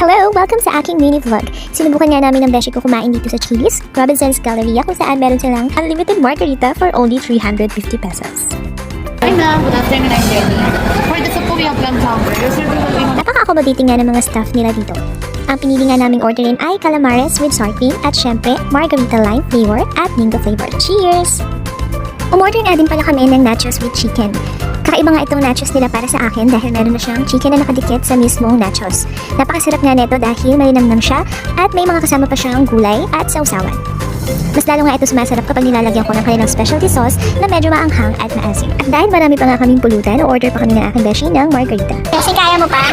Hello! Welcome sa aking mini vlog. Sinubukan nga namin ng beshi ko kumain dito sa Chili's, Robinson's Galleria, kung saan meron silang unlimited margarita for only 350 pesos. Hi ma'am, good afternoon, I'm Jenny. For the soup po, we have lamb chowder. Your serving will be Napaka-accommodating nga ng mga staff nila dito. Ang pinili nga naming orderin ay calamares with sour cream at syempre, margarita lime flavor at mango flavor. Cheers! Umorder nga din pala kami ng nachos with chicken. Kakaiba nga itong nachos nila para sa akin dahil meron na siyang chicken na nakadikit sa mismong nachos. Napakasarap nga nito dahil malinamnam siya at may mga kasama pa siyang gulay at sausawan. Mas lalo nga ito sumasarap kapag nilalagyan ko ng kanilang specialty sauce na medyo maanghang at maasim. At dahil marami pa nga kaming pulutan, order pa kami ng aking beshi ng margarita. Kasi kaya mo pa?